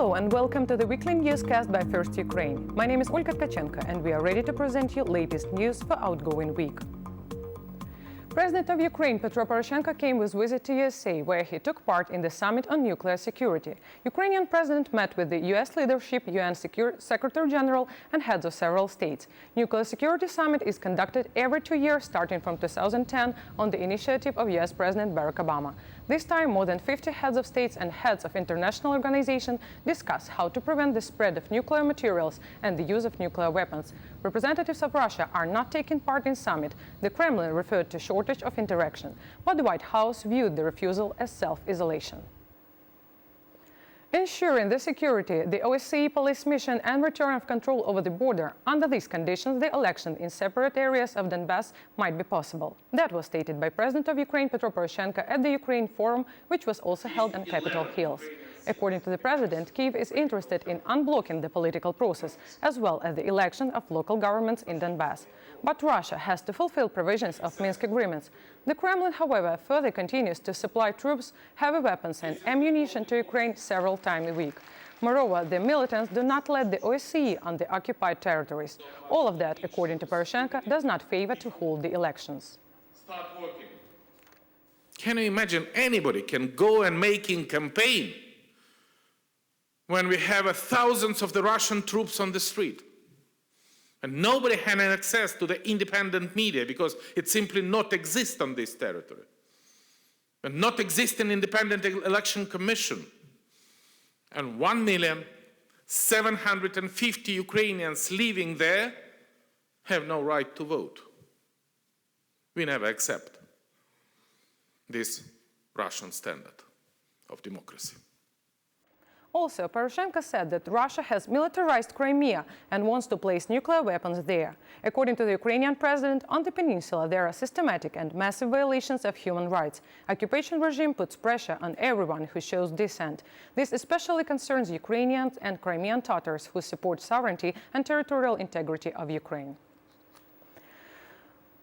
Hello and welcome to the weekly newscast by First Ukraine. My name is Olga Tkachenko and we are ready to present you latest news for outgoing week. President of Ukraine Petro Poroshenko came with visit to USA, where he took part in the summit on nuclear security. Ukrainian president met with the US leadership, UN Secretary General and heads of several states. Nuclear security summit is conducted every 2 years, starting from 2010 on the initiative of US President Barack Obama. This time, more than 50 heads of states and heads of international organizations discuss how to prevent the spread of nuclear materials and the use of nuclear weapons. Representatives of Russia are not taking part in summit. The Kremlin referred to shortage of interaction, but the White House viewed the refusal as self-isolation. Ensuring the security, the OSCE police mission and return of control over the border. Under these conditions, the election in separate areas of Donbass might be possible. That was stated by President of Ukraine Petro Poroshenko at the Ukraine Forum, which was also held on Capitol Hills. According to the president, Kyiv is interested in unblocking the political process, as well as the election of local governments in Donbass. But Russia has to fulfill provisions of Minsk agreements. The Kremlin, however, further continues to supply troops, heavy weapons and ammunition to Ukraine several times a week. Moreover, the militants do not let the OSCE on the occupied territories. All of that, according to Poroshenko, does not favor to hold the elections. Start working. Can you imagine anybody can go and making campaign when we have thousands of the Russian troops on the street? And nobody had access to the independent media because it simply not exists on this territory. And not exist an independent election commission. And 1,750,000 Ukrainians living there have no right to vote. We never accept this Russian standard of democracy. Also, Poroshenko said that Russia has militarized Crimea and wants to place nuclear weapons there. According to the Ukrainian president, on the peninsula there are systematic and massive violations of human rights. Occupation regime puts pressure on everyone who shows dissent. This especially concerns Ukrainians and Crimean Tatars who support sovereignty and territorial integrity of Ukraine.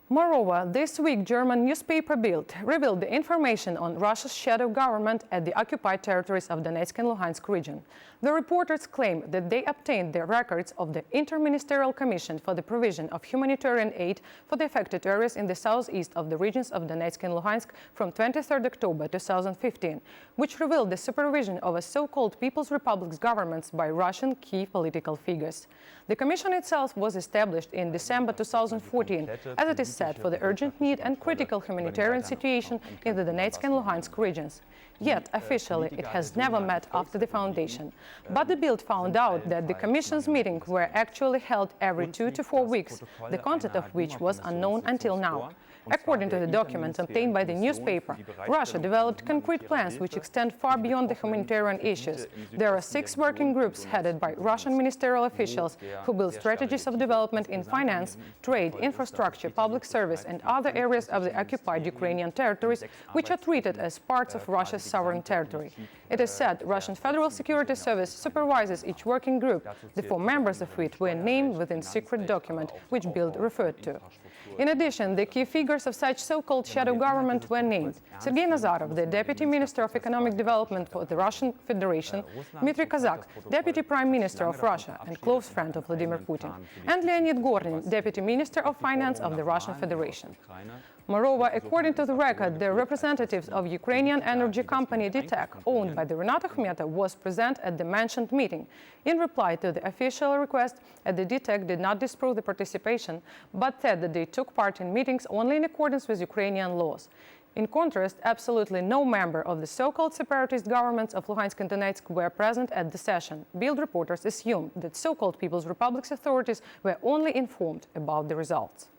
Moreover, this week, German newspaper Bild revealed the information on Russia's shadow government at the occupied territories of Donetsk and Luhansk region. The reporters claim that they obtained the records of the Interministerial Commission for the Provision of Humanitarian Aid for the affected areas in the southeast of the regions of Donetsk and Luhansk from 23 October 2015, which revealed the supervision of a so-called People's Republics governments by Russian key political figures. The commission itself was established in December 2014, as it is said, for the urgent need and critical humanitarian situation in the Donetsk and Luhansk regions. Yet, officially, it has never met after the foundation. But the Bild found out that the Commission's meetings were actually held every 2 to 4 weeks, the content of which was unknown until now. According to the documents obtained by the newspaper, Russia developed concrete plans which extend far beyond the humanitarian issues. There are 6 working groups headed by Russian ministerial officials who build strategies of development in finance, trade, infrastructure, public service and other areas of the occupied Ukrainian territories, which are treated as parts of Russia's sovereign territory. It is said Russian Federal Security Service supervises each working group, the 4 members of which were named within secret document, which Bild referred to. In addition, the key figures of such so-called shadow government were named: Sergei Nazarov, the Deputy Minister of Economic Development for the Russian Federation, Dmitry Kazak, Deputy Prime Minister of Russia and close friend of Vladimir Putin, and Leonid Gornin, Deputy Minister of Finance of the Russian Federation. Moreover, according to the record, the representatives of Ukrainian energy company DTEK, owned by the Renat Akhmetov, was present at the mentioned meeting. In reply to the official request, the DTEK did not disprove the participation, but said that they took part in meetings only in accordance with Ukrainian laws. In contrast, absolutely no member of the so-called separatist governments of Luhansk and Donetsk were present at the session. Bild reporters assume that so-called People's Republics authorities were only informed about the results.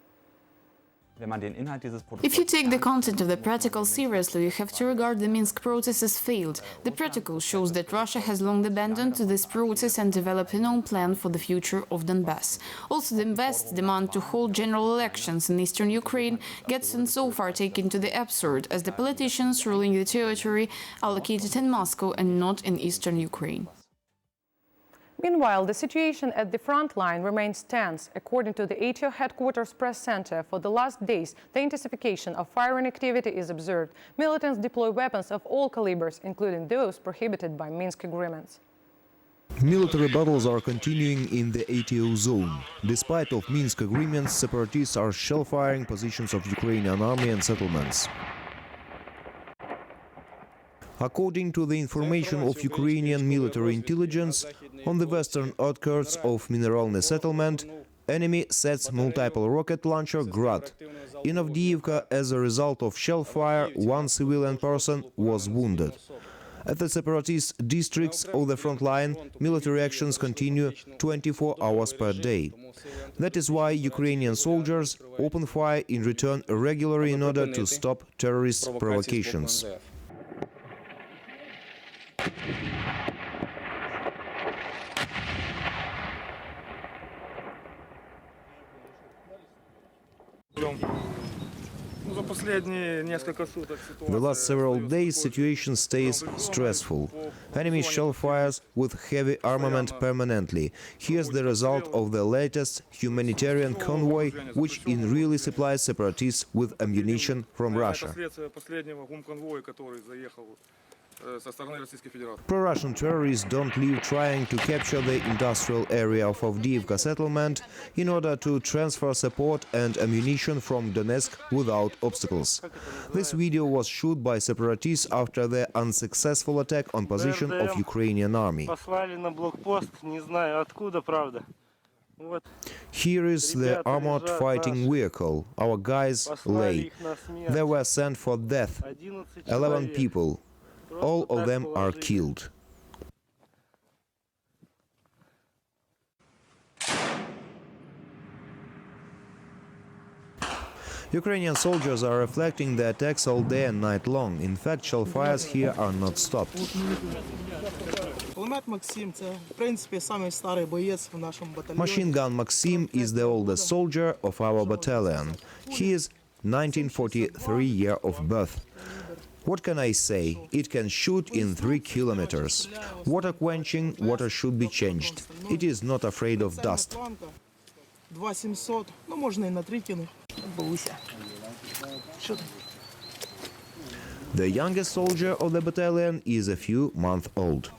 If you take the content of the protocol seriously, you have to regard the Minsk process as failed. The protocol shows that Russia has long abandoned this process and developed a known plan for the future of Donbass. Also, the West's demand to hold general elections in eastern Ukraine gets so far taken to the absurd, as the politicians ruling the territory are located in Moscow and not in eastern Ukraine. Meanwhile, the situation at the front line remains tense. According to the ATO headquarters press center, for the last days, the intensification of firing activity is observed. Militants deploy weapons of all calibers, including those prohibited by Minsk agreements. Military battles are continuing in the ATO zone. Despite of Minsk agreements, separatists are shell-firing positions of Ukrainian army and settlements. According to the information of Ukrainian military intelligence, on the western outskirts of Mineralny settlement, enemy sets multiple rocket launcher Grad. In Avdiivka, as a result of shell fire, one civilian person was wounded. At the separatist districts of the front line, military actions continue 24 hours per day. That is why Ukrainian soldiers open fire in return regularly in order to stop terrorist provocations. The last several days situation stays stressful. Enemy shell fires with heavy armament permanently. Here's the result of the latest humanitarian convoy, which in really supplies separatists with ammunition from Russia. Pro-Russian terrorists don't leave trying to capture the industrial area of Avdiivka settlement in order to transfer support and ammunition from Donetsk without obstacles. This video was shot by separatists after the unsuccessful attack on position of Ukrainian army. Here is the armored fighting vehicle. Our guys lay. They were sent for death. 11 people. All of them are killed. Ukrainian soldiers are reflecting the attacks all day and night long. In fact, shell fires here are not stopped. Machine gun Maxim is the oldest soldier of our battalion. He is 1943 year of birth. What can I say? It can shoot in 3 kilometers. Water quenching, water should be changed. It is not afraid of dust. The youngest soldier of the battalion is a few months old.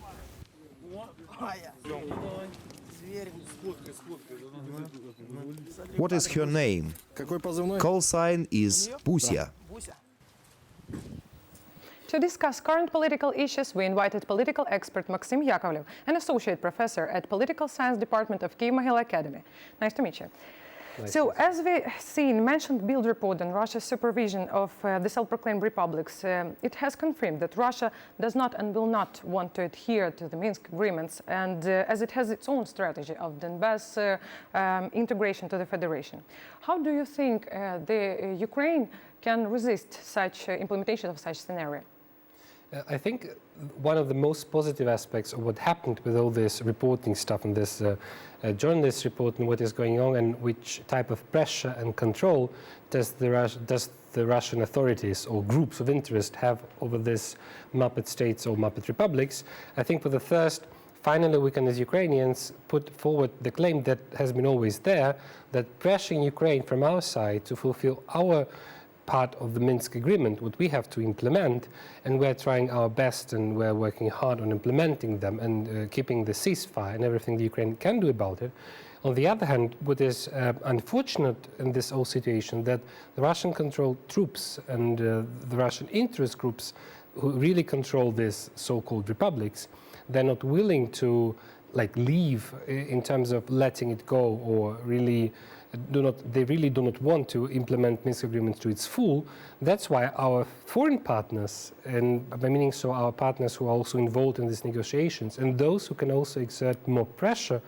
What is her name? Call sign is Pusia. To discuss current political issues, we invited political expert Maxim Yakovlev, an associate professor at Political Science Department of Kyiv-Mohyla Academy. Nice to meet you. So, as we seen, mentioned Bild report on Russia's supervision of the self-proclaimed republics, it has confirmed that Russia does not and will not want to adhere to the Minsk agreements, and as it has its own strategy of Donbass integration to the federation. How do you think the Ukraine can resist such implementation of such scenario? I think one of the most positive aspects of what happened with all this reporting stuff and this journalist report and what is going on and which type of pressure and control does the Russian authorities or groups of interest have over this Muppet states or Muppet republics. I think for the first, finally we can as Ukrainians put forward the claim that has been always there, that pressuring Ukraine from our side to fulfill our part of the Minsk agreement, what we have to implement, and we're trying our best and we're working hard on implementing them and keeping the ceasefire and everything the Ukraine can do about it. On the other hand, what is unfortunate in this whole situation that the Russian-controlled troops and the Russian interest groups who really control these so-called republics, they're not willing to leave in terms of letting it go or really they really do not want to implement Minsk agreements to its full. That's why our foreign partners, and by meaning so our partners who are also involved in these negotiations, and those who can also exert more pressure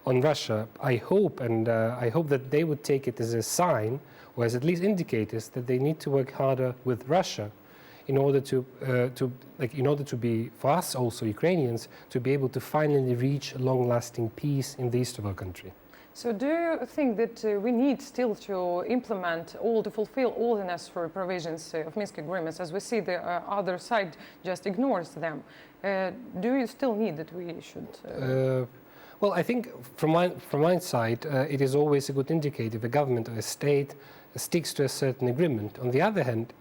on Russia, I hope that they would take it as a sign, or as at least indicators, that they need to work harder with Russia in order to be, for us also Ukrainians, to be able to finally reach long-lasting peace in the east of our country. So do you think that we need still to fulfill all the necessary provisions of Minsk agreements, as we see the other side just ignores them? Do you still need that we should? Well, I think from my side, it is always a good indicator if a government or a state sticks to a certain agreement. On the other hand,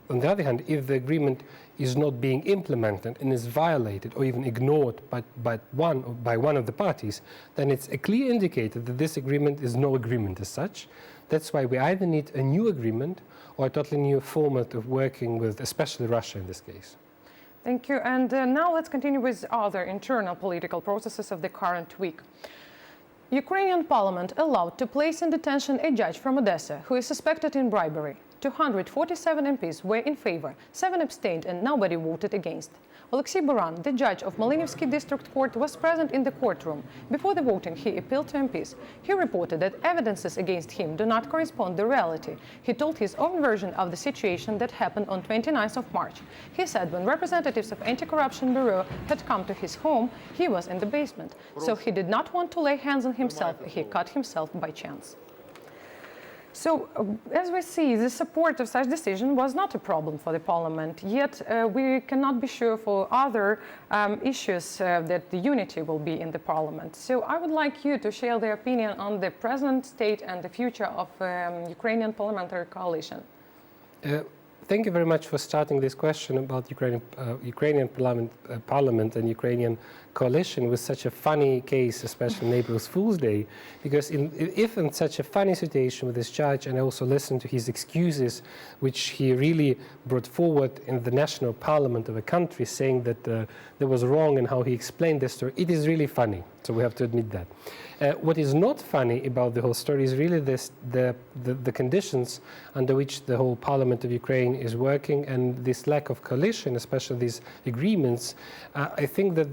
if the agreement is not being implemented and is violated or even ignored by one of the parties, then it's a clear indicator that this agreement is no agreement as such. That's why we either need a new agreement or a totally new format of working with, especially Russia in this case. Thank you. And now let's continue with other internal political processes of the current week. Ukrainian parliament allowed to place in detention a judge from Odessa who is suspected in bribery. 247 MPs were in favor, 7 abstained and nobody voted against. Alexei Buran, the judge of Malinivsky District Court, was present in the courtroom. Before the voting, he appealed to MPs. He reported that evidences against him do not correspond to reality. He told his own version of the situation that happened on 29th of March. He said when representatives of Anti-Corruption Bureau had come to his home, he was in the basement. So he did not want to lay hands on himself. He cut himself by chance. So, as we see, the support of such decision was not a problem for the parliament, yet we cannot be sure for other issues that the unity will be in the parliament. So I would like you to share the opinion on the present state and the future of Ukrainian parliamentary coalition. Thank you very much for starting this question about Ukrainian parliament and Ukrainian coalition with such a funny case, especially on April Fool's Day, because if in such a funny situation with this judge, and I also listened to his excuses, which he really brought forward in the national parliament of a country, saying that there was wrong and how he explained the story, it is really funny. So we have to admit that. What is not funny about the whole story is really the conditions under which the whole parliament of Ukraine is working, and this lack of coalition, especially these agreements. I think that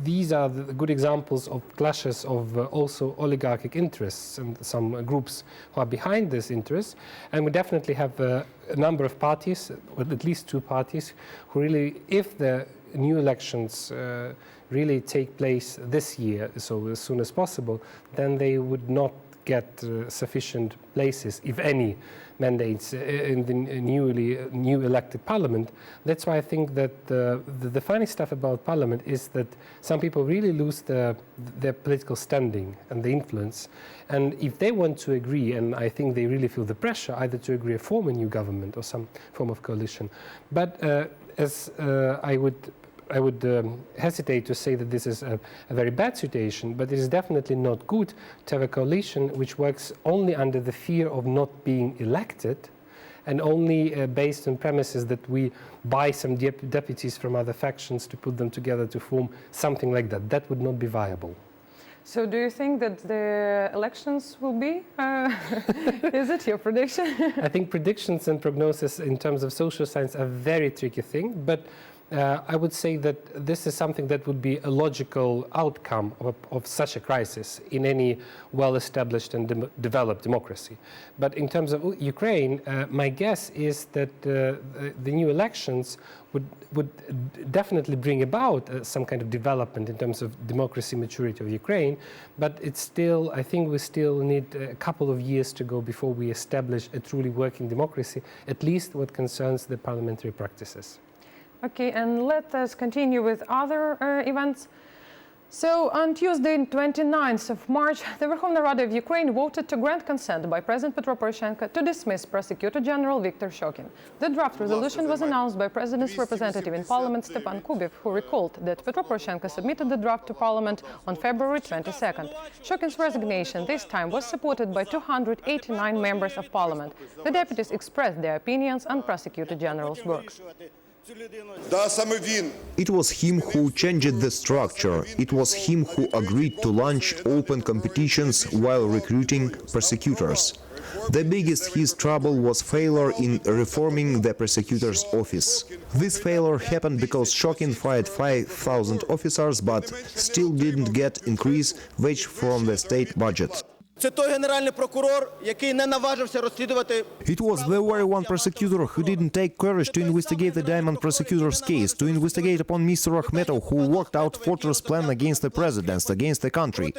these are the good examples of clashes of also oligarchic interests and some groups who are behind this interest. And we definitely have a number of parties, or at least 2 parties, who really, if the new elections really take place this year, so as soon as possible, then they would not get sufficient places, if any, mandates in the new elected parliament. That's why I think that the funny stuff about parliament is that some people really lose their political standing and the influence. And if they want to agree, and I think they really feel the pressure either to agree or form a new government or some form of coalition. But as I would hesitate to say that this is a very bad situation, but it is definitely not good to have a coalition which works only under the fear of not being elected and only based on premises that we buy some deputies from other factions to put them together to form something like that. That would not be viable. So do you think that the elections will be? Is it your prediction? I think predictions and prognosis in terms of social science are a very tricky thing, but I would say that this is something that would be a logical outcome of such a crisis in any well-established and developed democracy. But in terms of Ukraine, my guess is that the new elections would definitely bring about some kind of development in terms of democracy maturity of Ukraine, but it's still, I think we still need a couple of years to go before we establish a truly working democracy, at least what concerns the parliamentary practices. Okay, and let us continue with other events. So on Tuesday, 29th of March, the Verkhovna Rada of Ukraine voted to grant consent by President Petro Poroshenko to dismiss Prosecutor General Victor Shocking. The draft resolution was announced by President's representative in Parliament, Stepan Kubev, who recalled that Petro Poroshenko submitted the draft to Parliament on February 22nd. Shocking's resignation this time was supported by 289 members of Parliament. The deputies expressed their opinions on Prosecutor General's work. It was him who changed the structure. It was him who agreed to launch open competitions while recruiting prosecutors. The biggest his trouble was failure in reforming the prosecutor's office. This failure happened because Shocking fired 5,000 officers but still didn't get increased wage from the state budget. Це той генеральний прокурор, який не наважився розслідувати. It was the very one prosecutor who didn't take courage to investigate the Diamond prosecutor's case, to investigate upon Mr. Akhmetov, who worked out fortress plan against the president, against the country.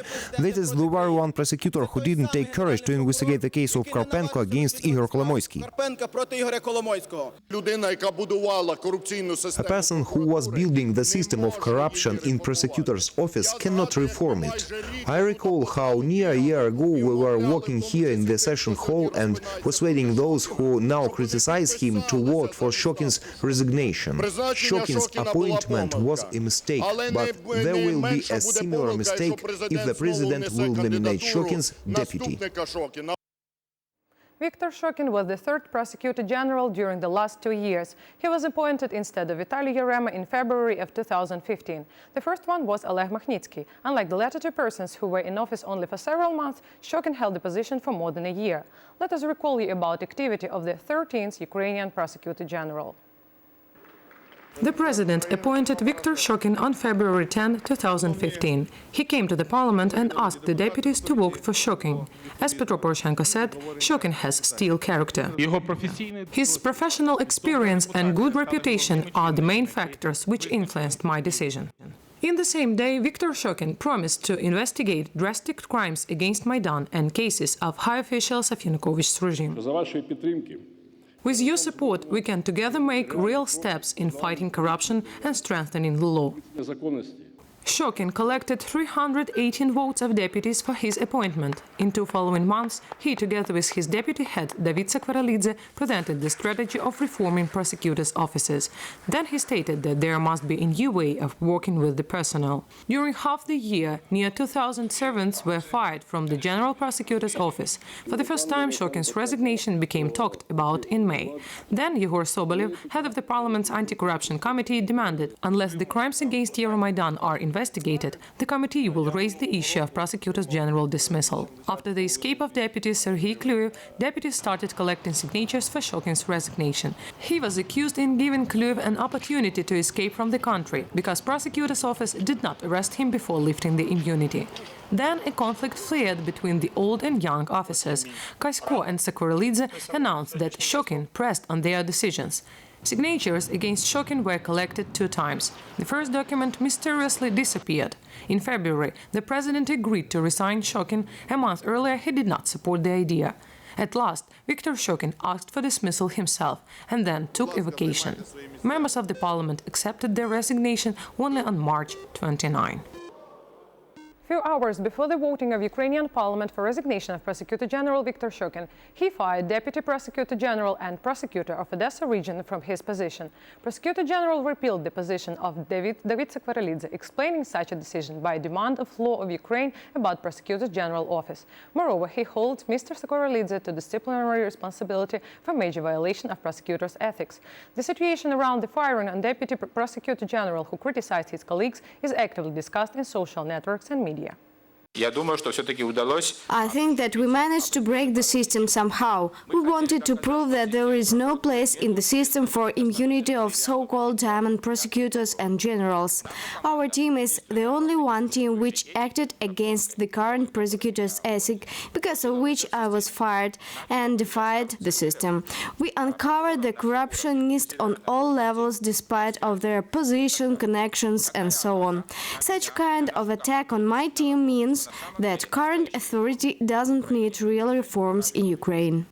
That is the very one prosecutor who didn't take courage to investigate the case of Karpenko against Igor Kolomoisky. Карпенка проти Ігоря Коломойського. Людина, яка будувала корупційну A систему. person who was building the system of corruption in prosecutor's office cannot reform it. I recall how near a year ago ago we were walking here in the session hall and persuading those who now criticize him to vote for Shocking's resignation. Shocking's appointment was a mistake, but there will be a similar mistake if the president will nominate Shocking's deputy. Victor Shocking was the third Prosecutor General during the last 2 years. He was appointed instead of Vitaly Yarema in February of 2015. The first one was Oleg Magnitsky. Unlike the latter two persons who were in office only for several months, Shocking held the position for more than a year. Let us recall you about activity of the 13th Ukrainian Prosecutor General. The president appointed Victor Shocking on February 10, 2015. He came to the parliament and asked the deputies to vote for Shocking. As Petro Poroshenko said, Shocking has steel character. His professional experience and good reputation are the main factors which influenced my decision. In the same day, Victor Shocking promised to investigate drastic crimes against Maidan and cases of high officials of Yanukovych's regime. With your support, we can together make real steps in fighting corruption and strengthening the law. Shocking collected 318 votes of deputies for his appointment. In 2 following months, he, together with his deputy head, David Sakvaralidze, presented the strategy of reforming prosecutors' offices. Then he stated that there must be a new way of working with the personnel. During half the year, near 2,000 servants were fired from the General Prosecutor's office. For the first time, Shocking's resignation became talked about in May. Then Yegor Sobolev, head of the Parliament's Anti-Corruption Committee, demanded, unless the crimes against Euromaidan are investigated, the committee will raise the issue of Prosecutor General dismissal. After the escape of deputy Serhiy Klyuev, deputies started collecting signatures for Shocking's resignation. He was accused in giving Klyuev an opportunity to escape from the country, because prosecutor's office did not arrest him before lifting the immunity. Then a conflict flared between the old and young officers. Kasko and Sakvaralidze announced that Shocking pressed on their decisions. Signatures against Shocking were collected 2 times. The first document mysteriously disappeared. In February, the president agreed to resign Shocking. A month earlier, he did not support the idea. At last, Victor Shocking asked for dismissal himself and then took a vacation. Members of the parliament accepted their resignation only on March 29. Few hours before the voting of Ukrainian parliament for resignation of Prosecutor General Victor Shocking, he fired Deputy Prosecutor General and Prosecutor of Odessa region from his position. Prosecutor General repealed the position of David Sakvaralidze, explaining such a decision by demand of law of Ukraine about Prosecutor General office. Moreover, he holds Mr. Sakvaralidze to disciplinary responsibility for major violation of prosecutors' ethics. The situation around the firing on Deputy Prosecutor General, who criticized his colleagues, is actively discussed in social networks and media. I think that we managed to break the system somehow. We wanted to prove that there is no place in the system for impunity of so-called diamond prosecutors and generals. Our team is the only one team which acted against the current prosecutor's ethic, because of which I was fired and defied the system. We uncovered the corruptionists on all levels despite of their position, connections and so on. Such kind of attack on my team means that current authority doesn't need real reforms in Ukraine.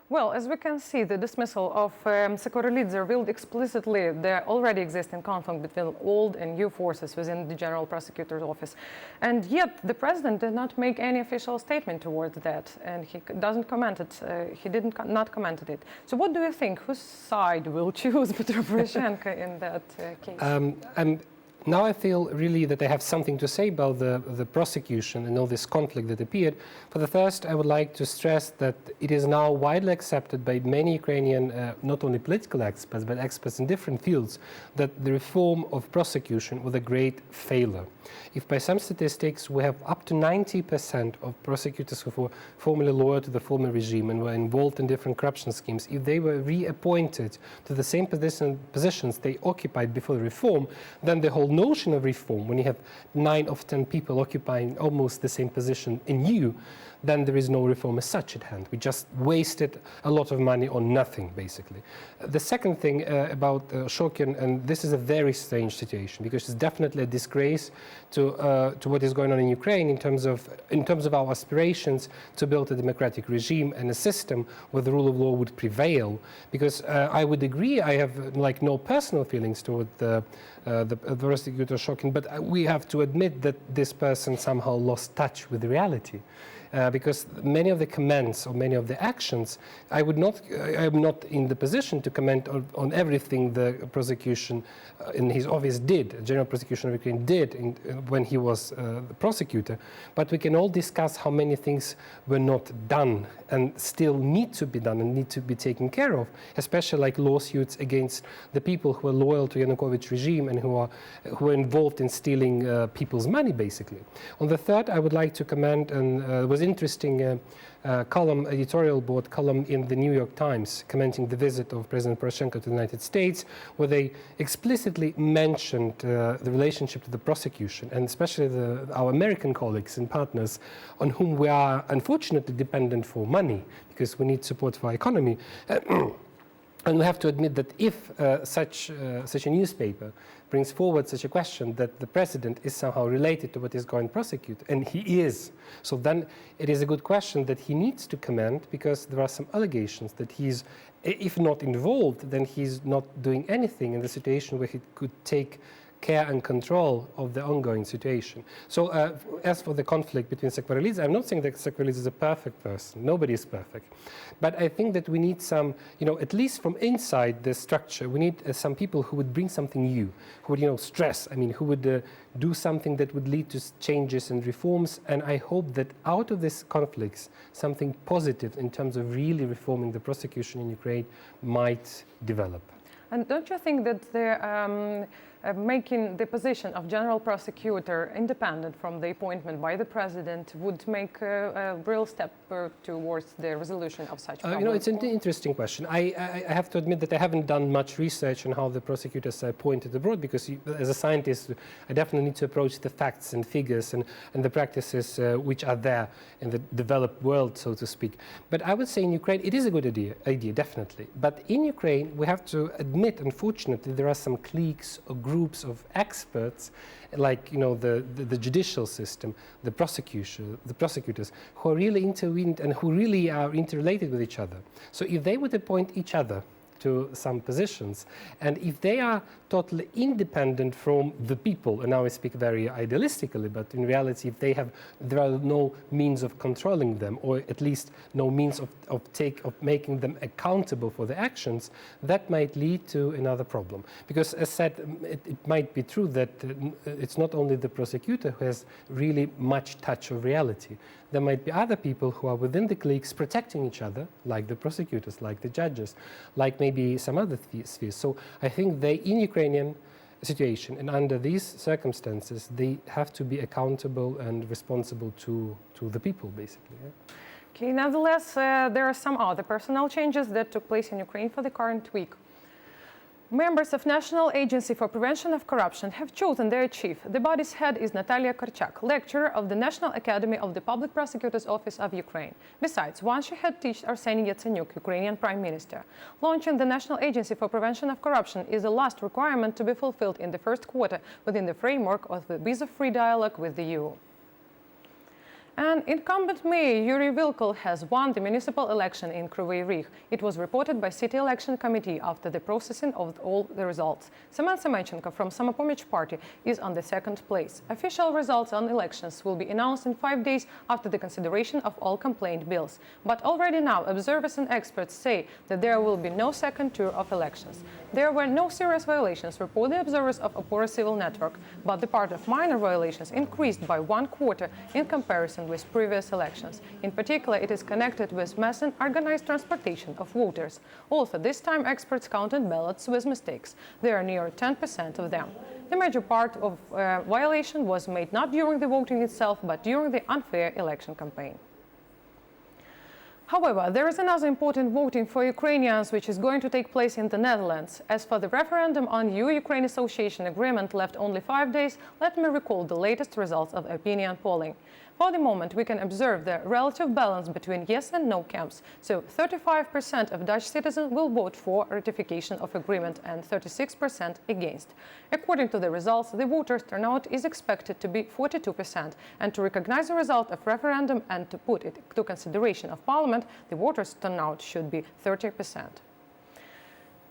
Well, as we can see, the dismissal of Sakvaralidze revealed explicitly the already existing conflict between old and new forces within the General Prosecutor's office. And yet, the president did not make any official statement towards that, and he doesn't comment it. He not commented it. So what do you think? Whose side will choose Petro Poroshenko in that case? Now I feel really that I have something to say about the prosecution and all this conflict that appeared. For the first, I would like to stress that it is now widely accepted by many Ukrainian, not only political experts, but experts in different fields, that the reform of prosecution was a great failure. If by some statistics we have up to 90% of prosecutors who were formerly loyal to the former regime and were involved in different corruption schemes, if they were reappointed to the same positions they occupied before the reform, then the whole notion of reform, when you have 9 of 10 people occupying almost the same position in you, then there is no reform as such at hand. We just wasted a lot of money on nothing, basically. The second thing about Shocking, and this is a very strange situation, because it's definitely a disgrace to what is going on in Ukraine in terms of our aspirations to build a democratic regime and a system where the rule of law would prevail. Because I would agree, I have no personal feelings toward the Prosecutor Shocking, but we have to admit that this person somehow lost touch with reality. Because many of the comments or many of the actions, I am not in the position to comment on everything the prosecution in his office did, General Prosecution of Ukraine did when he was the prosecutor, but we can all discuss how many things were not done and still need to be done and need to be taken care of, especially like lawsuits against the people who are loyal to Yanukovych regime and who are involved in stealing people's money, basically. On the third, I would like to comment, and it was interesting editorial board column in the New York Times commenting the visit of President Poroshenko to the United States, where they explicitly mentioned the relationship to the prosecution, and especially our American colleagues and partners on whom we are unfortunately dependent for money, because we need support for our economy. And we have to admit that if such a newspaper brings forward such a question that the president is somehow related to what is going prosecuted, and he is, so then it is a good question that he needs to comment, because there are some allegations that he's, if not involved, then he's not doing anything in the situation where he could take care and control of the ongoing situation. So as for the conflict between Saakashvili, I'm not saying that Saakashvili is a perfect person. Nobody is perfect. But I think that we need some, at least from inside the structure, we need some people who would bring something new, who would, stress, who would do something that would lead to changes and reforms. And I hope that out of these conflicts, something positive in terms of really reforming the prosecution in Ukraine might develop. And don't you think that making the position of general prosecutor independent from the appointment by the president would make a real step towards the resolution of such problems? It's an interesting question. I have to admit that I haven't done much research on how the prosecutors are appointed abroad, because as a scientist, I definitely need to approach the facts and figures and the practices which are there in the developed world, so to speak. But I would say in Ukraine, it is a good idea, definitely. But in Ukraine, we have to admit, unfortunately, there are some cliques or groups of experts, like the judicial system, the prosecutors, who are really intervened and who really are interrelated with each other. So if they would appoint each other to some positions, and if they are totally independent from the people, and now I speak very idealistically, but in reality, if there are no means of controlling them, or at least no means of making them accountable for the actions, that might lead to another problem. Because as said, it might be true that it's not only the prosecutor who has really much touch of reality. There might be other people who are within the cliques protecting each other, like the prosecutors, like the judges, like maybe some other spheres. So I think they, in Ukrainian situation and under these circumstances, they have to be accountable and responsible to the people, basically. Yeah? Okay, nevertheless, there are some other personnel changes that took place in Ukraine for the current week. Members of National Agency for Prevention of Corruption have chosen their chief. The body's head is Natalia Korchak, lecturer of the National Academy of the Public Prosecutor's Office of Ukraine. Besides, once she had teached Arseniy Yatsenyuk, Ukrainian Prime Minister. Launching the National Agency for Prevention of Corruption is the last requirement to be fulfilled in the first quarter within the framework of the visa-free dialogue with the EU. And incumbent mayor Yuri Vilkel has won the municipal election in Kryvyi Rih. It was reported by City Election Committee after the processing of all the results. Semen Semenchenko from Samopomich Party is on the second place. Official results on elections will be announced in 5 days after the consideration of all complaint bills. But already now, observers and experts say that there will be no second tour of elections. There were no serious violations, report the observers of Opora Civil Network, but the part of minor violations increased by 1/4 in comparison with previous elections. In particular, it is connected with mass and organized transportation of voters. Also, this time experts counted ballots with mistakes. There are near 10% of them. The major part of violation was made not during the voting itself, but during the unfair election campaign. However, there is another important voting for Ukrainians which is going to take place in the Netherlands. As for the referendum on EU-Ukraine Association Agreement left only 5 days, let me recall the latest results of opinion polling. For the moment, we can observe the relative balance between yes and no camps. So 35% of Dutch citizens will vote for ratification of agreement and 36% against. According to the results, the voters' turnout is expected to be 42%. And to recognize the result of referendum and to put it to consideration of Parliament, the voters' turnout should be 30%.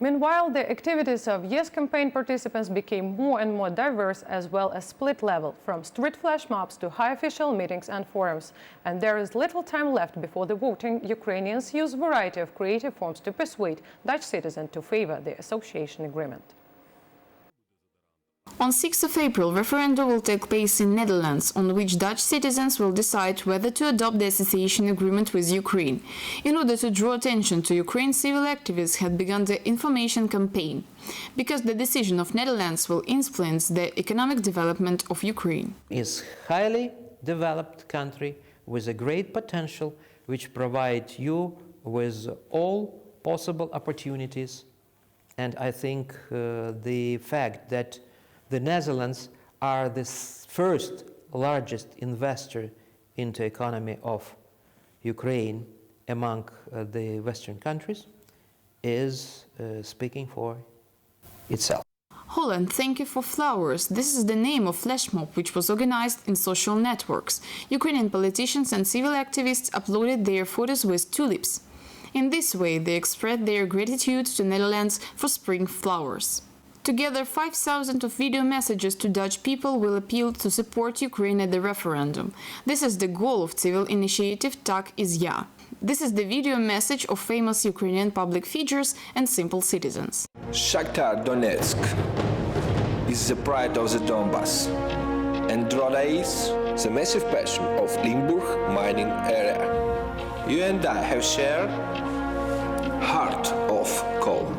Meanwhile, the activities of Yes campaign participants became more and more diverse, as well as split level, from street flash mobs to high official meetings and forums. And there is little time left before the voting. Ukrainians use a variety of creative forms to persuade Dutch citizens to favor the association agreement. On 6th of April, referendum will take place in Netherlands, on which Dutch citizens will decide whether to adopt the association agreement with Ukraine. In order to draw attention to Ukraine, civil activists had begun the information campaign, because the decision of Netherlands will influence the economic development of Ukraine. It's a highly developed country with a great potential, which provides you with all possible opportunities. And I think the fact that the Netherlands are the first largest investor into economy of Ukraine among the Western countries is speaking for itself. Holland, thank you for flowers. This is the name of flash mob which was organized in social networks. Ukrainian politicians and civil activists uploaded their photos with tulips. In this way, they expressed their gratitude to Netherlands for spring flowers. Together, 5,000 of video messages to Dutch people will appeal to support Ukraine at the referendum. This is the goal of civil initiative Tak is Ja. This is the video message of famous Ukrainian public figures and simple citizens. Shakhtar Donetsk is the pride of the Donbass, and Roda is the massive passion of Limburg mining area. You and I have shared heart of coal.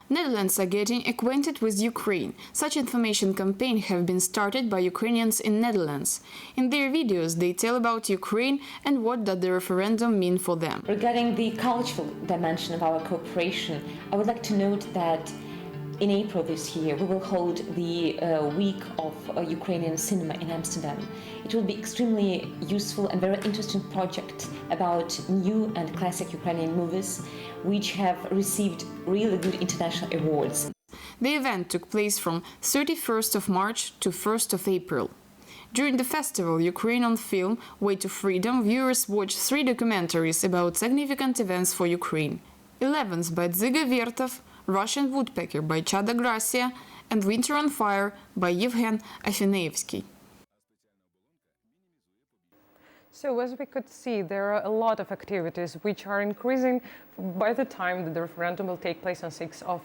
Netherlands are getting acquainted with Ukraine. Such information campaigns have been started by Ukrainians in Netherlands. In their videos, they tell about Ukraine and what does the referendum mean for them. Regarding the cultural dimension of our cooperation, I would like to note that in April this year, we will hold the week of Ukrainian cinema in Amsterdam. It will be extremely useful and very interesting project about new and classic Ukrainian movies, which have received really good international awards. The event took place from 31st of March to 1st of April. During the festival, Ukraine on Film, Way to Freedom, viewers watched 3 documentaries about significant events for Ukraine. 11th by Dziga Vertov, Russian Woodpecker by Chada Gracia, and Winter on Fire by Yevhen Afineevsky. So, as we could see, there are a lot of activities which are increasing by the time that the referendum will take place on 6th of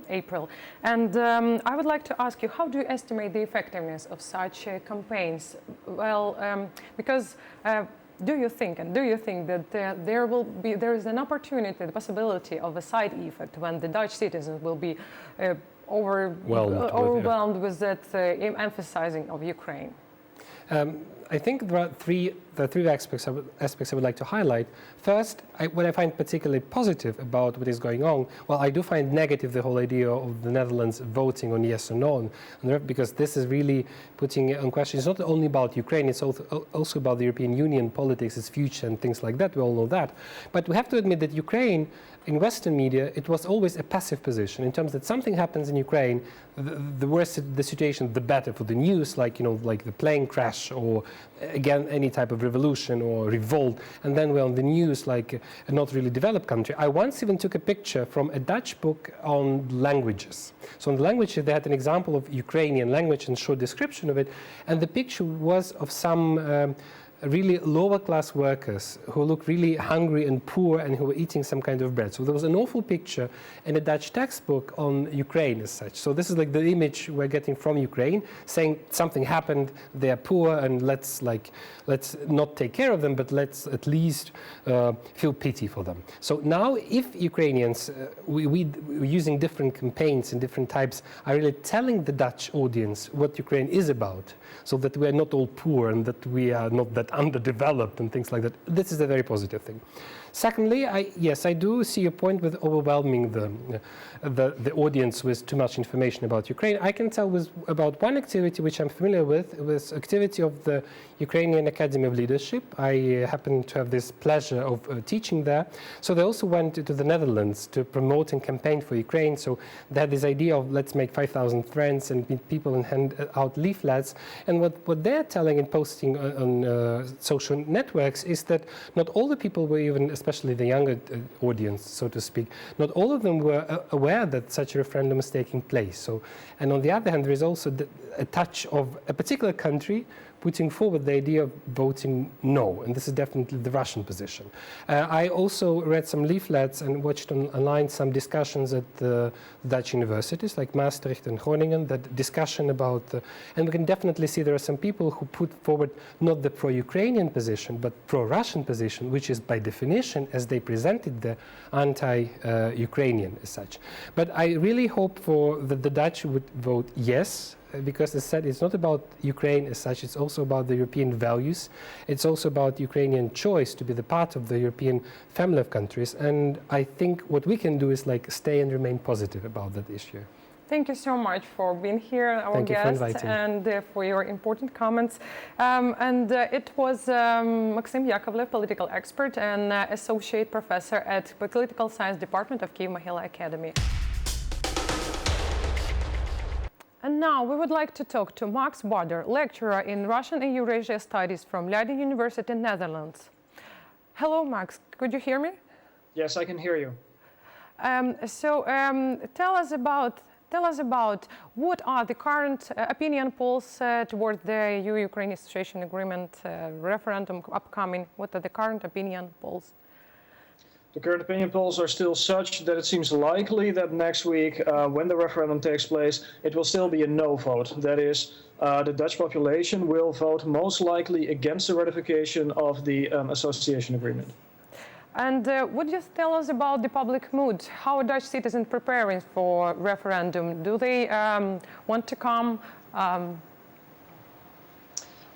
April. And I would like to ask you, how do you estimate the effectiveness of such campaigns? Well, because do you think that there is an opportunity, the possibility of a side effect when the Dutch citizens will be overwhelmed with that emphasizing of Ukraine? I think there are three aspects I would like to highlight. First, what I find particularly positive about what is going on, well, I do find negative the whole idea of the Netherlands voting on yes or no, because this is really putting on question. It's not only about Ukraine, it's also about the European Union politics, its future and things like that. We all know that. But we have to admit that Ukraine, in Western media, it was always a passive position in terms that something happens in Ukraine, the worse the situation, the better for the news, like the plane crash or again any type of revolution or revolt, and then we're on the news like a not really developed country. I once even took a picture from a Dutch book on languages. So on the languages, they had an example of Ukrainian language and short description of it, and the picture was of some really lower class workers who look really hungry and poor and who were eating some kind of bread. So there was an awful picture in a Dutch textbook on Ukraine as such. So this is like the image we're getting from Ukraine, saying something happened, they're poor, and let's not take care of them, but let's at least feel pity for them. So now if Ukrainians, we're using different campaigns and different types, are really telling the Dutch audience what Ukraine is about, so that we're not all poor and that we are not that underdeveloped and things like that. This is a very positive thing. Secondly, I do see a point with overwhelming the audience with too much information about Ukraine. I can tell about one activity which I'm familiar with. It was activity of the Ukrainian Academy of Leadership. I happen to have this pleasure of teaching there. So they also went to the Netherlands to promote and campaign for Ukraine. So they had this idea of let's make 5,000 friends and meet people and hand out leaflets. And what they're telling and posting on social networks is that not all the people were even as especially the younger audience, so to speak, not all of them were aware that such a referendum is taking place. So, and on the other hand, there is also a touch of a particular country putting forward the idea of voting no, and this is definitely the Russian position. I also read some leaflets and watched online some discussions at the Dutch universities like Maastricht and Groningen, that discussion about, and we can definitely see there are some people who put forward not the pro-Ukrainian position, but pro-Russian position, which is by definition, as they presented, the anti-Ukrainian as such. But I really hope that the Dutch would vote yes, because as said, it's not about Ukraine as such, it's also about the European values. It's also about Ukrainian choice to be the part of the European family of countries. And I think what we can do is like stay and remain positive about that issue. Thank you so much for being here, our guest, and for your important comments. It was Maxim Yakovlev, political expert and associate professor at Political Science Department of Kyiv Mohyla Academy. And now we would like to talk to Max Bader, lecturer in Russian and Eurasia Studies from Leiden University, Netherlands. Hello, Max. Could you hear me? Yes, I can hear you. Tell us about what are the current opinion polls toward the EU-Ukraine Association Agreement referendum upcoming. What are the current opinion polls? The current opinion polls are still such that it seems likely that next week, when the referendum takes place, it will still be a no vote. That is, the Dutch population will vote most likely against the ratification of the association agreement. And would you tell us about the public mood? How are Dutch citizens preparing for referendum? Do they want to come?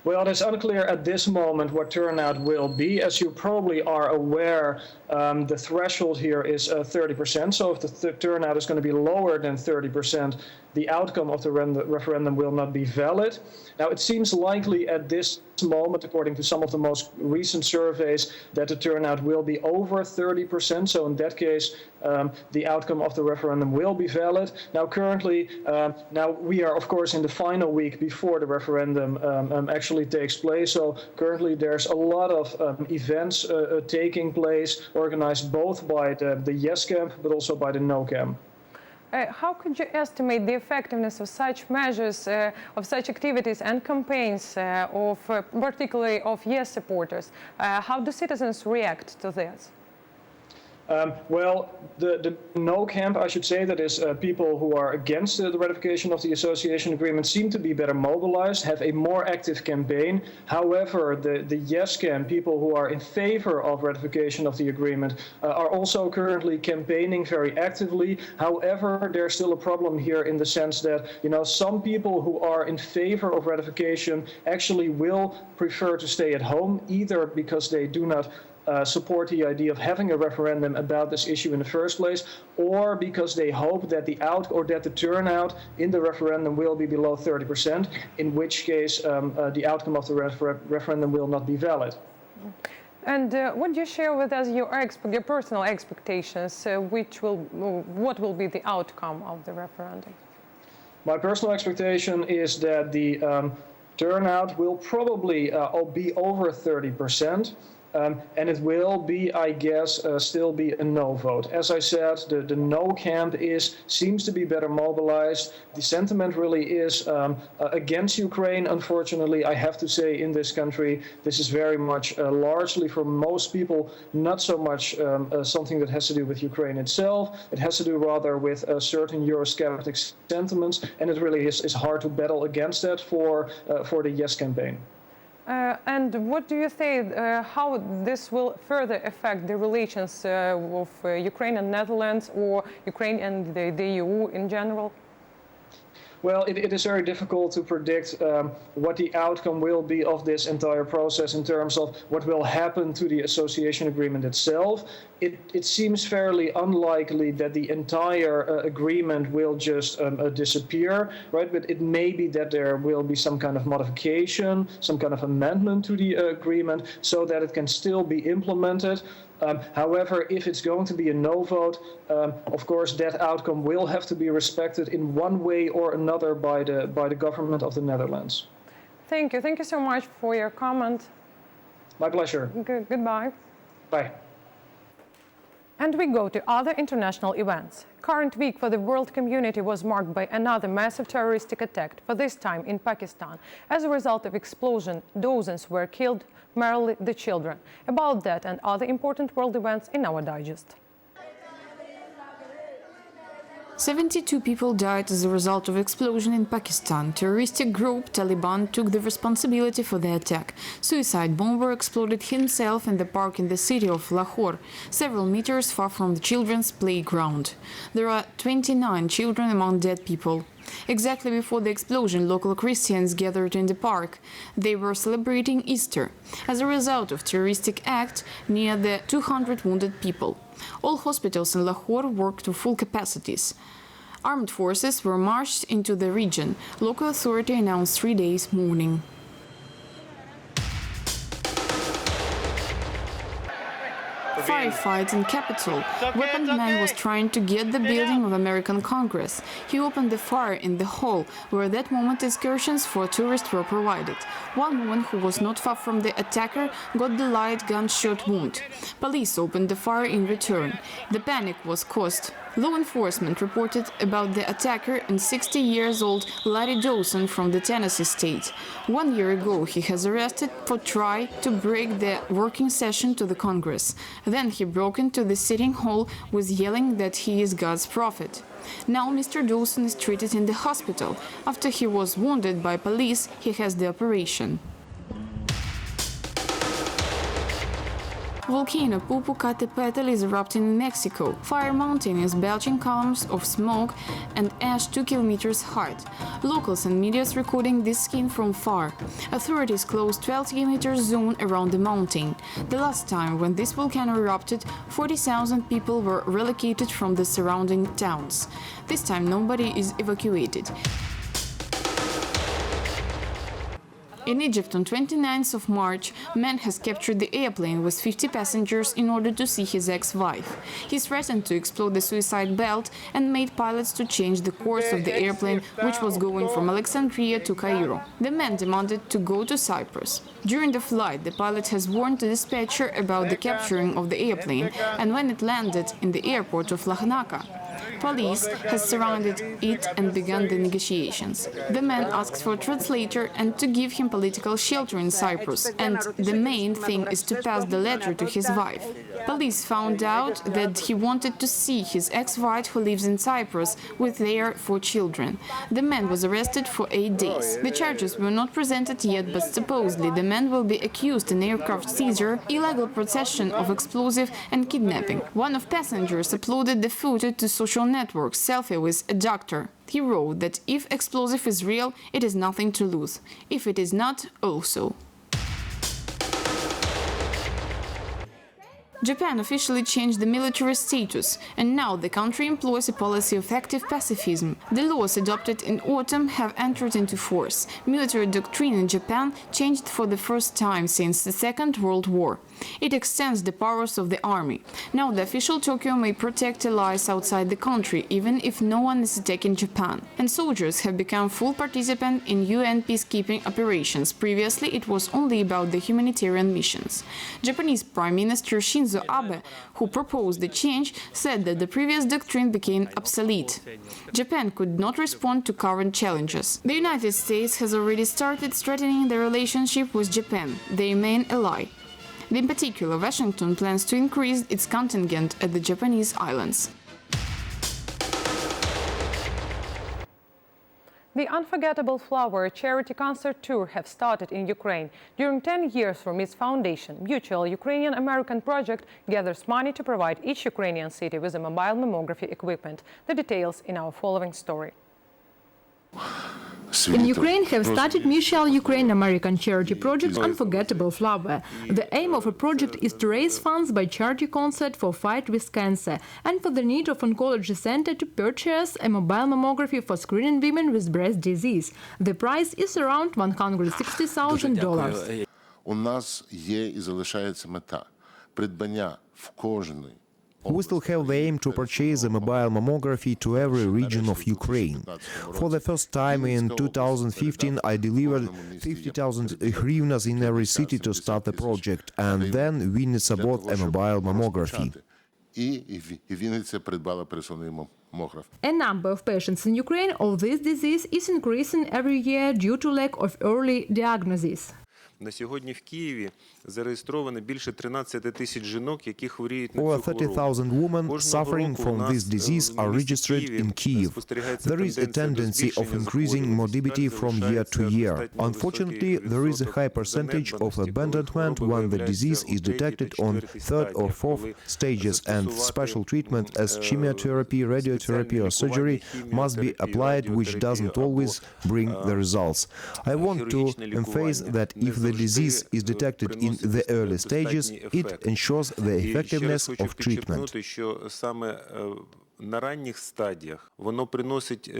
Well, it's unclear at this moment what turnout will be. As you probably are aware, the threshold here is 30%. So if the turnout is going to be lower than 30%, the outcome of the referendum will not be valid. Now, it seems likely at this moment, according to some of the most recent surveys, that the turnout will be over 30%. So in that case, the outcome of the referendum will be valid. Now, currently, now we are, of course, in the final week before the referendum actually takes place. So currently, there's a lot of events taking place, organized both by the yes camp, but also by the no camp. How could you estimate the effectiveness of such measures, of such activities and campaigns, particularly of yes supporters? How do citizens react to this? Well, the no camp, I should say, that is people who are against the ratification of the association agreement, seem to be better mobilized, have a more active campaign. However, the yes camp, people who are in favor of ratification of the agreement, are also currently campaigning very actively. However, there's still a problem here in the sense that, some people who are in favor of ratification actually will prefer to stay at home, either because they do not support the idea of having a referendum about this issue in the first place, or because they hope that the turnout in the referendum will be below 30%, in which case the outcome of the referendum will not be valid. And would you share with us your personal expectations? What will be the outcome of the referendum? My personal expectation is that the turnout will probably be over 30%. And it will be, I guess, still be a no vote. As I said, the no camp seems to be better mobilized. The sentiment really is against Ukraine, unfortunately, I have to say, in this country. This is very much largely, for most people, not so much something that has to do with Ukraine itself. It has to do rather with certain Eurosceptic sentiments, and it really is hard to battle against that for the yes campaign. And what do you think, how this will further affect the relations of Ukraine and Netherlands, or Ukraine and the EU in general? Well, it is very difficult to predict what the outcome will be of this entire process in terms of what will happen to the association agreement itself. It seems fairly unlikely that the entire agreement will just disappear, right? But it may be that there will be some kind of modification, some kind of amendment to the agreement so that it can still be implemented. However, if it's going to be a no vote, of course, that outcome will have to be respected in one way or another by the government of the Netherlands. Thank you. Thank you so much for your comment. My pleasure. Goodbye. Bye. And we go to other international events. Current week for the world community was marked by another massive terroristic attack, for this time in Pakistan. As a result of explosion, dozens were killed, mainly the children. About that and other important world events in our digest. 72 people died as a result of explosion in Pakistan. Terroristic group Taliban took the responsibility for the attack. Suicide bomber exploded himself in the park in the city of Lahore, several meters far from the children's playground. There are 29 children among dead people. Exactly before the explosion, local Christians gathered in the park. They were celebrating Easter. As a result of terroristic act, near the 200 wounded people. All hospitals in Lahore worked to full capacities. Armed forces were marched into the region. Local authority announced 3 days mourning. Firefight in capital. Weaponed man was trying to get the building of American Congress. He opened the fire in the hall, where at that moment excursions for tourists were provided. One woman who was not far from the attacker got the light gunshot wound. Police opened the fire in return. The panic was caused. Law enforcement reported about the attacker, and 60 years old Larry Dawson from the Tennessee state. 1 year ago, he was arrested for trying to break the working session to the Congress. Then he broke into the sitting hall with yelling that he is God's prophet. Now Mr. Dawson is treated in the hospital. After he was wounded by police, he has the operation. Volcano Popocatépetl is erupting in Mexico. Fire mountain is belching columns of smoke and ash 2 kilometers high. Locals and media recording this scene from far. Authorities closed 12-kilometer zone around the mountain. The last time when this volcano erupted, 40,000 people were relocated from the surrounding towns. This time nobody is evacuated. In Egypt, on 29th of March, man has captured the airplane with 50 passengers in order to see his ex-wife. He threatened to explode the suicide belt and made pilots to change the course of the airplane, which was going from Alexandria to Cairo. The man demanded to go to Cyprus. During the flight, the pilot has warned the dispatcher about the capturing of the airplane, and when it landed in the airport of Larnaca, police has surrounded it and begun the negotiations. The man asked for a translator and to give him political shelter in Cyprus, and the main thing is to pass the letter to his wife. Police found out that he wanted to see his ex-wife who lives in Cyprus with their 4 children. The man was arrested for 8 days. The charges were not presented yet, but supposedly the man will be accused in aircraft seizure, illegal possession of explosive and kidnapping. One of passengers uploaded the photo to social networks, selfie with a doctor. He wrote that if explosive is real, it is nothing to lose. If it is not, also. Japan officially changed the military status, and now the country employs a policy of active pacifism. The laws adopted in autumn have entered into force. Military doctrine in Japan changed for the first time since the Second World War. It extends the powers of the army. Now the official Tokyo may protect allies outside the country, even if no one is attacking Japan. And soldiers have become full participants in UN peacekeeping operations. Previously, it was only about the humanitarian missions. Japanese Prime Minister Shinzo Abe, who proposed the change, said that the previous doctrine became obsolete. Japan could not respond to current challenges. The United States has already started strengthening the relationship with Japan, their main ally. In particular, Washington plans to increase its contingent at the Japanese islands. The Unforgettable Flower charity concert tour have started in Ukraine. During 10 years from its foundation, Mutual Ukrainian-American project gathers money to provide each Ukrainian city with a mobile mammography equipment. The details in our following story. In Ukraine have started Mutual Ukraine-American charity project Unforgettable Flower. The aim of a project is to raise funds by charity concert for fight with cancer and for the need of oncology center to purchase a mobile mammography for screening women with breast disease. The price is around $160,000. У нас є і залишається мета придбання в кожної. We still have the aim to purchase a mobile mammography to every region of Ukraine. For the first time in 2015, I delivered 50,000 hryvnias in every city to start the project, and then we need support a mobile mammography. і Вінниця придбала пересувний мамограф. A number of patients in Ukraine of this disease is increasing every year due to lack of early diagnosis. На сьогодні в Києві зареєстровано більше 13 тисяч жінок, які хворіють на цю Over хворобу. 30,000 women suffering from this disease are registered in Kyiv. There is a tendency of increasing morbidity from year to year. Unfortunately, there is a high percentage of abandonment when the disease is detected on third or fourth stages, and special treatment as chemotherapy, radiotherapy or surgery must be applied, which doesn't always bring the results. I want to emphasize that if the disease is detected in the early stages, it ensures the effectiveness of treatment. Що саме на ранніх стадіях воно приносить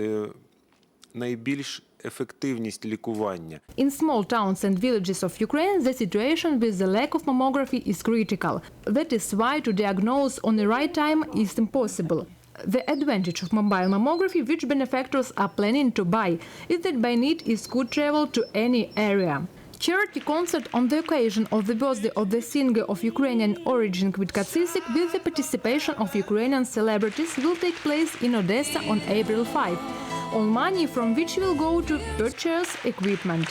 найбільш ефективність лікування. In small towns and villages of Ukraine, the situation with the lack of mammography is critical. That is why to diagnose on the right time is impossible. The advantage of mobile mammography, which benefactors are planning to buy, is that by need it could travel to any area. Charity concert on the occasion of the birthday of the singer of Ukrainian origin Kvitka Tsisik with the participation of Ukrainian celebrities will take place in Odessa on April 5, all money from which will go to purchase equipment.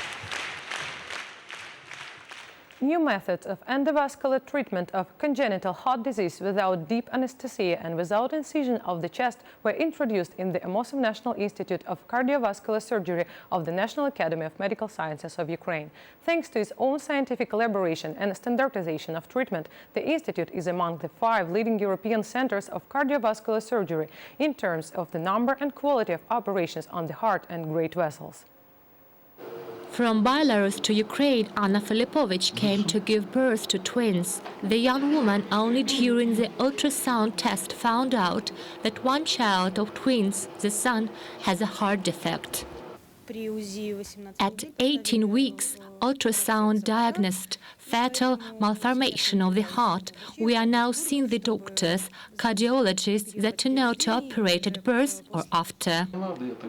New methods of endovascular treatment of congenital heart disease without deep anesthesia and without incision of the chest were introduced in the Amosov National Institute of Cardiovascular Surgery of the National Academy of Medical Sciences of Ukraine. Thanks to its own scientific elaboration and standardization of treatment, the institute is among the 5 leading European centers of cardiovascular surgery in terms of the number and quality of operations on the heart and great vessels. From Belarus to Ukraine, Anna Filipovich came to give birth to twins. The young woman only during the ultrasound test found out that one child of twins, the son, has a heart defect. At 18 weeks, ultrasound diagnosed fatal malformation of the heart. We are now seeing the doctors, cardiologists that know to operate at birth or after.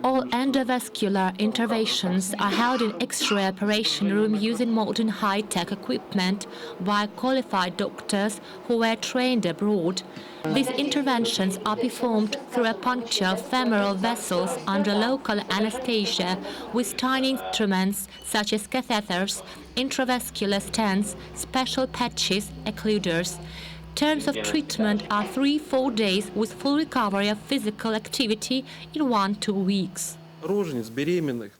All endovascular interventions are held in X-ray operation room using modern high-tech equipment by qualified doctors who were trained abroad. These interventions are performed through a puncture of femoral vessels under local anesthesia with tiny instruments such as catheters, intravascular stents, special patches, occluders. Terms of treatment are 3-4 days with full recovery of physical activity in 1-2 weeks.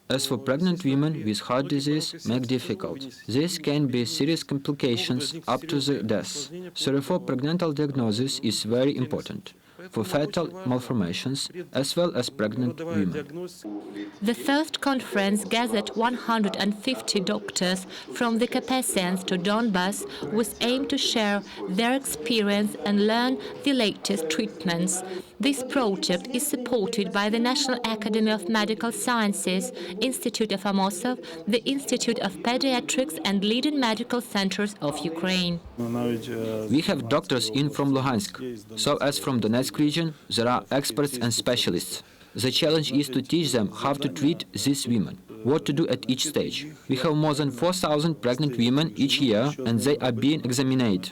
As for pregnant women with heart disease, make difficult. This can be serious complications up to the death. Therefore, prenatal diagnosis is very important for fetal malformations as well as pregnant women. The first conference gathered 150 doctors from the Carpathians to Donbass with aim to share their experience and learn the latest treatments. This project is supported by the National Academy of Medical Sciences, Institute of Amosov, the Institute of Pediatrics and leading medical centers of Ukraine. We have doctors in from Luhansk, so as from Donetsk region, there are experts and specialists. The challenge is to teach them how to treat these women, what to do at each stage. We have more than 4,000 pregnant women each year, and they are being examined.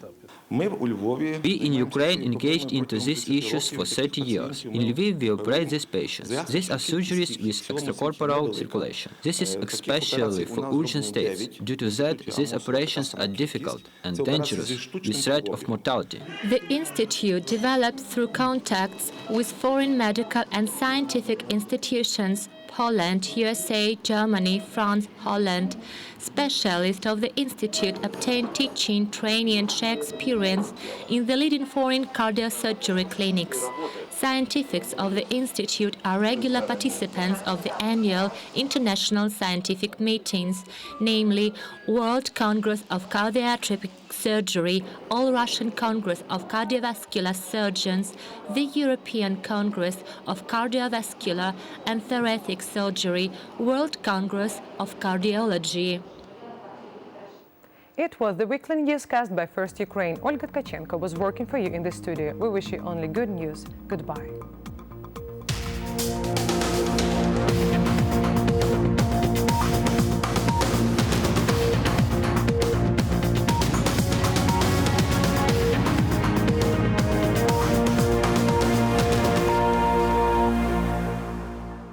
We in Ukraine engaged into these issues for 30 years. In Lviv we operate these patients. These are surgeries with extracorporeal circulation. This is especially for urgent states. Due to that, these operations are difficult and dangerous, with threat of mortality. The institute developed through contacts with foreign medical and scientific institutions, Poland, USA, Germany, France, Holland. Specialists of the institute obtained teaching, training and share experience in the leading foreign cardiosurgery clinics. Scientists of the institute are regular participants of the annual international scientific meetings, namely World Congress of Cardiac Surgery, All-Russian Congress of Cardiovascular Surgeons, the European Congress of Cardiovascular and Thoracic Surgery, World Congress of Cardiology. It was the weekly newscast by First Ukraine. Olga Tkachenko was working for you in the studio. We wish you only good news. Goodbye.